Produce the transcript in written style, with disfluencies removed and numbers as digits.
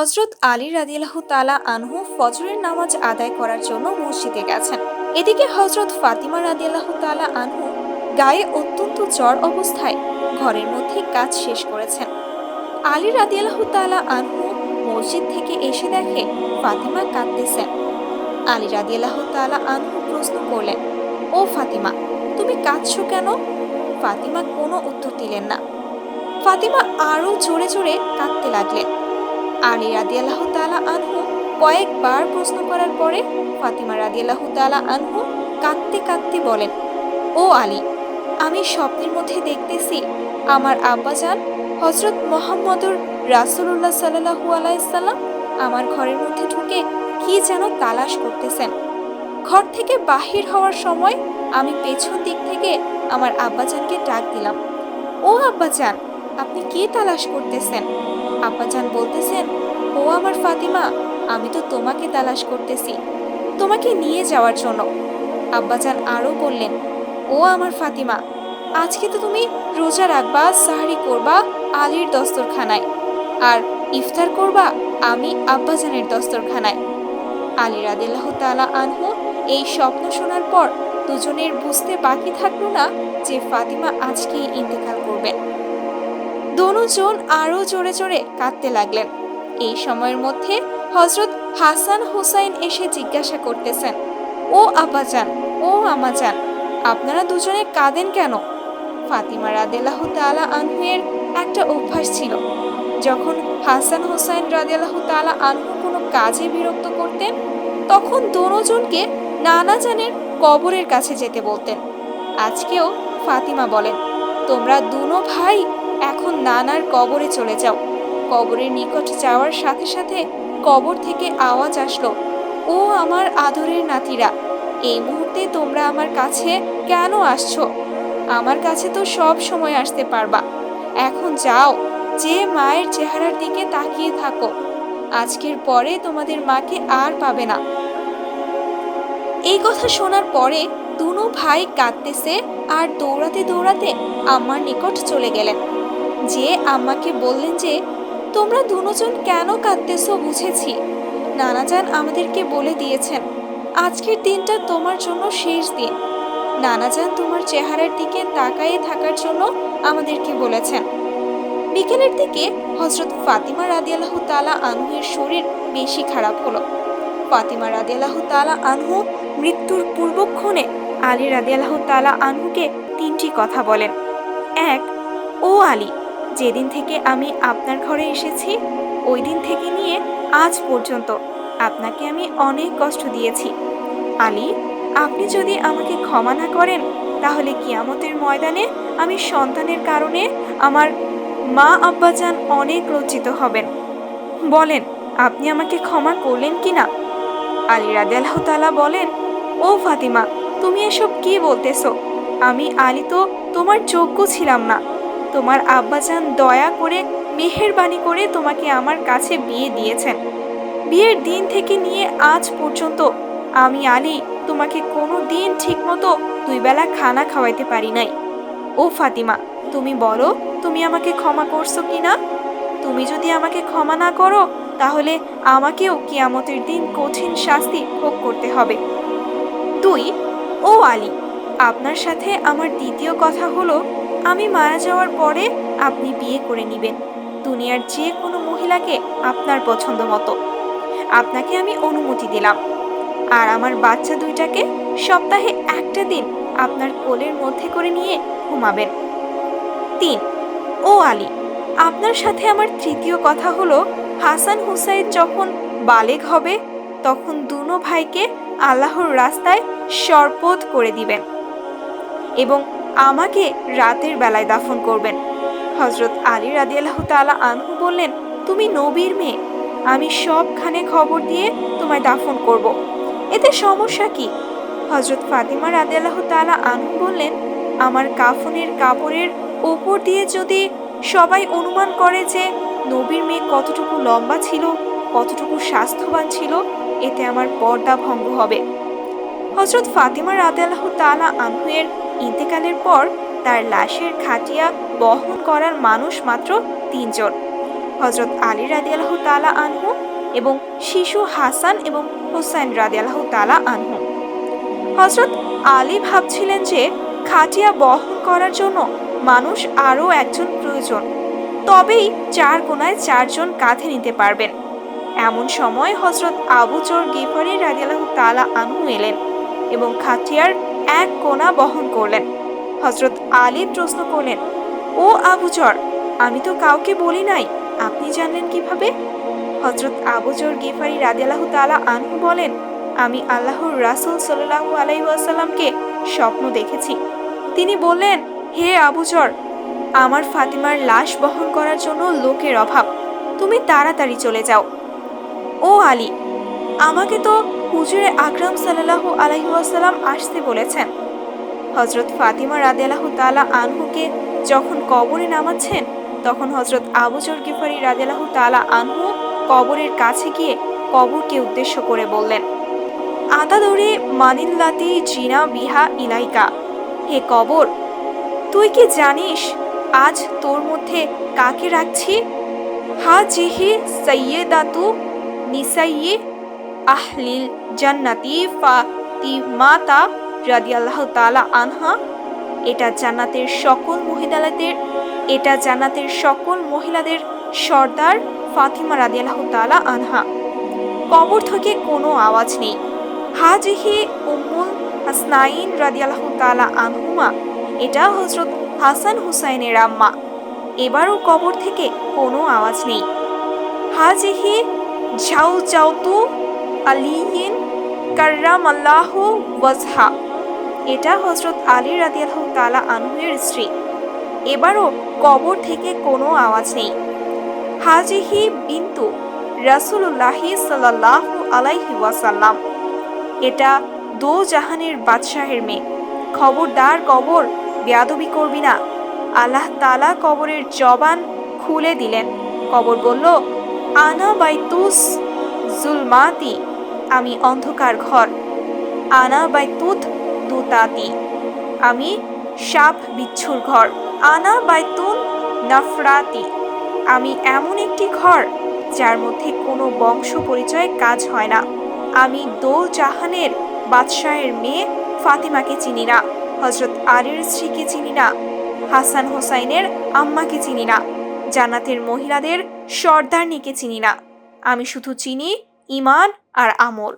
হজরত আলী রাদিয়াল্লাহু তাআলা আনহু ফজরের নামাজ আদায় করার জন্য মসজিদে গেছেন। এদিকে হজরত ফাতিমা রাদিয়াল্লাহু তাআলা আনহু গায়ে অত্যন্ত জ্বর অবস্থায় ঘরের মধ্যে কাজ শেষ করেছেন। আলী রাদিয়াল্লাহু তাআলা আনহু মসজিদ থেকে এসে দেখে ফাতিমা কাঁদতেছেন। আলী রাদিয়াল্লাহু তাআলা আনহু প্রশ্ন করলেন, ও ফাতিমা, তুমি কাঁদছো কেন? ফাতিমা কোনো উত্তর দিলেন না। ফাতিমা আরো জোরে জোরে কাঁদতে লাগলেন। আলী রাদিয়াল্লাহু তাআলা আনহু কয়েকবার প্রশ্ন করার পরে ফাতিমা রাদিয়াল্লাহু তাআলা আনহু কাঁদতে কাঁদতে বলেন, ও আলী, আমি স্বপ্নের মধ্যে দেখতেছি আমার আব্বাজান হযরত মুহাম্মদুর রাসূলুল্লাহ সাল্লাল্লাহু আলাইহি সাল্লাম আমার ঘরের মধ্যে ঢুকে কি যেন তালাশ করতেছেন। ঘর থেকে বাহির হওয়ার সময় আমি পেছন দিক থেকে আমার আব্বাজানকে ডাক দিলাম, ও আব্বাজান, আপনি কি তালাশ করতেছেন? আব্বাজান বলতেছেন, ও আমার ফাতিমা, আমি তো তোমাকে তালাশ করতেছি, তোমাকে নিয়ে যাওয়ার জন্য। আব্বাজান আরো বললেন, ও আমার ফাতিমা, আজকে তো তুমি রোজা রাখবা, সাহরি করবা আলীর দস্তরখানায়, আর ইফতার করবা আমি আব্বাজানের দস্তরখানায়। আলী রাদিয়াল্লাহু তাআলা আনহু এই স্বপ্ন শোনার পর দুজনের বুঝতে বাকি থাকলো না যে ফাতিমা আজকেই ইন্তেকাল করবেন। দোনোজন আরো জোরে জোরে কাঁদতে লাগলেন। এই সময়ের মধ্যে হযরত হাসান হুসাইন এসে জিজ্ঞাসা করতেছেন, ও আব্বাজান, ও আম্মাজান, আপনারা দুজনে কাঁদেন কেন? ফাতিমা রাদিয়াল্লাহু তাআলা আনহু এর একটা অভ্যাস ছিল, যখন হাসান হুসাইন রাদিয়াল্লাহু তাআলা আনহু কোনো কাজে বিরক্ত করতেন তখন দোনোজনকে নানা জানের কবরের কাছে যেতে বলতেন। আজকেও ফাতিমা বলেন, তোমরা দুনো ভাই এখন নানার কবরে চলে যাও। কবরের নিকট যাওয়ার সাথে সাথে কবর থেকে আওয়াজ আসলো, ও আমার আদরের নাতিরা, এই মুহূর্তে তোমরা আমার কাছে কেন আসছো? আমার কাছে তো সব সময় আসতে পারবা। এখন যাও, যে মায়ের চেহারার দিকে তাকিয়ে থাকো। আজকের পরে তোমাদের মাকে আর পাবে না। এই কথা শোনার পরে দুনো ভাই কাঁদতেছে আর দৌড়াতে দৌড়াতে আম্মার নিকট চলে গেলেন। যে আম্মাকে বললেন যে, তোমরা দুজন কেন কাঁদতেছো বুঝেছি। নানাজান আমাদেরকে বলে দিয়েছেন আজকের দিনটা তোমার জন্য শেষ দিন। নানাজান তোমার চেহারার দিকে তাকায়ে থাকার জন্য আমাদেরকে বলেছেন। বিকেলের দিকে হযরত ফাতিমা রাদিয়াল্লাহু তাআলা আনহুর শরীর বেশি খারাপ হলো। ফাতিমা রাদিয়াল্লাহু তাআলা আনহু মৃত্যুর পূর্বক্ষণে আলী রাদিয়াল্লাহু তাআলা আনহুকে তিনটি কথা বলেন। এক, ও আলী, যেদিন থেকে আমি আপনার ঘরে এসেছি ওই দিন থেকে নিয়ে আজ পর্যন্ত আপনাকে আমি অনেক কষ্ট দিয়েছি। আলী, আপনি যদি আমাকে ক্ষমা না করেন তাহলে কিয়ামতের ময়দানে আমি সন্তানের কারণে আমার মা আব্বাজান অনেক লজ্জিত হবেন। বলেন, আপনি আমাকে ক্ষমা করলেন কিনা? আলী রাদিয়াল্লাহু তাআলা বলেন, ও ফাতিমা, তুমি এসব কি বলতেছো? আমি আলী তো তোমার যোগ্য ছিলাম না। তোমার আব্বাজান দয়া করে মেহেরবানি করে তোমাকে আমার কাছে বিয়ে দিয়েছেন। বিয়ের দিন থেকে নিয়ে আজ পর্যন্ত আমি আলী তোমাকে কোনো দিন ঠিকমতো 2 বেলা খানা খাওয়াইতে পারি নাই। ও ফাতিমা, তুমি বলো, তুমি আমাকে ক্ষমা করছো কিনা? তুমি যদি আমাকে ক্ষমা না করো তাহলে আমাকেও কিয়ামতের দিন কঠিন শাস্তি ভোগ করতে হবে। 2, ও আলী, আপনার সাথে আমার দ্বিতীয় কথা হলো, আমি মারা যাওয়ার পরে আপনি বিয়ে করে নেবেন দুনিয়ার যে কোনো মহিলাকে আপনার পছন্দ মতো। আপনাকে আমি অনুমতি দিলাম। আর আমার বাচ্চা দুইটাকে সপ্তাহে একটা দিন আপনার কোলের মধ্যে করে নিয়ে ঘুমাবেন। 3, ও আলী, আপনার সাথে আমার তৃতীয় কথা হলো, হাসান হুসাইন যখন বালেগ হবে তখন দুনো ভাইকে আল্লাহর রাস্তায় শরবত করে দিবেন এবং আমাকে রাতের বেলায় দাফন করবেন। হযরত আলী রাদিয়াল্লাহু তাআলা আনহু বললেন, তুমি নবীর মেয়ে, আমি সবখানে খবর দিয়ে তোমায় দাফন করব, এতে সমস্যা কি? হযরত ফাতিমা রাদিয়াল্লাহু তাআলা আনহু বললেন, আমার কাফনের কাপড়ের ওপর দিয়ে যদি সবাই অনুমান করে যে নবীর মেয়ে কতটুকু লম্বা ছিল, কতটুকু স্বাস্থ্যবান ছিল, এতে আমার পর্দা ভঙ্গ হবে। হযরত ফাতিমা রাদিয়াল্লাহু তাআলা আনহু এর ইন্তেকালের পর তার লাশের খাটিয়া বহন করার মানুষ মাত্র 3 জন। হযরত আলী রাদিয়াল্লাহু তাআলা আনহু এবং শিশু হাসান এবং হুসাইন রাদিয়াল্লাহু তাআলা আনহু। হযরত আলী ভাবছিলেন যে খাটিয়া বহন করার জন্য মানুষ আরও একজন প্রয়োজন, তবেই চার কোনায় চারজন কাঁধে নিতে পারবেন। এমন সময় হযরত আবু যর গিফারি রাদিয়াল্লাহু তাআলা আনহু এলেন এবং খাটিয়ার এক কোণা বহন করলেন। হযরত আলী প্রশ্ন করলেন, ও আবু যর, আমি তো কাউকে বলি নাই, আপনি জানলেন কিভাবে? হযরত আবু যর গিফারি রাদিয়াল্লাহু তাআলা আনহু বলেন, আমি আল্লাহর রাসূল সাল্লাল্লাহু আলাইহি ওয়াসাল্লামকে স্বপ্ন দেখেছি। তিনি বললেন, হে আবু যর, আমার ফাতিমার লাশ বহন করার জন্য লোকের অভাব, তুমি তাড়াতাড়ি চলে যাও। ও আলী, আমাকে তো হুজুরে আকরাম সাল্লাল্লাহু আলাইহি ওয়াসাল্লাম আসতে বলেছেন। হযরত ফাতিমা রাদিয়াল্লাহু তাআলা আনহুকে যখন কবরে নামাচ্ছেন, তখন হযরত আবু যর গিফারি রাদিয়াল্লাহু তাআলা আনহু কবরের কাছে গিয়ে কবরকে উদ্দেশ্য করে বললেন, আতাদরি মানিল্লাতি জিনা বিহা ইলাইকা, হে কবর, তুই কি জানিস আজ তোর মধ্যে কাকে রাখছি? হাজিহি সাইয়্যিদাতু নিসাইয়্যি আহলিল জান্নাতি ফাতিমাতা রাদিয়াল্লাহু তাআলা আনহা। এটা জান্নাতের সকল মহিলাদের সর্দার ফাতিমা রাদিয়াল্লাহু তাআলা আনহা। কবর থেকে কোনো আওয়াজ নেই। হাজিহি উম্মুল হাসনাইন রাদিয়াল্লাহু তাআলা আনহুমা, এটা হযরত হাসান হুসাইনের আম্মা। এবারও কবর থেকে কোনো আওয়াজ নেই। হাজিহি ঝাউজাউতু আলিয়িন কাররামাল্লাহু ওয়াজহা, এটা হযরত আলী রাদিয়াল্লাহু তাআলা আনহুর স্ত্রী। এবারও কবর থেকে কোনো আওয়াজ নেই। হাজিহি বিনতু রাসূলুল্লাহি সাল্লাল্লাহু আলাইহি ওয়াসাল্লাম, এটা দো জাহানের বাদশাহের মেয়ে। খবরদার কবর, বেয়াদবি করবি না। আল্লাহ তাআলা কবরের জবান খুলে দিলেন। কবর বলল, আনা বাইতুস জুলমাতি, আমি অন্ধকার ঘর। আনা বাইতুত দুতাতি, আমি সাপ বিচ্ছুর ঘর। আনা বাইতুন নাফরাতি, আমি এমন একটি ঘর যার মধ্যে কোনো বংশ পরিচয় কাজ হয় না। আমি দো জাহানের বাদশাহের মেয়ে ফাতিমাকে চিনি না, হযরত আলীর স্ত্রীকে চিনি না, হাসান হোসাইনের আম্মাকে চিনি না, জান্নাতের মহিলাদের সর্দারনীকে চিনি না। আমি শুধু চিনি ঈমান আর আমল।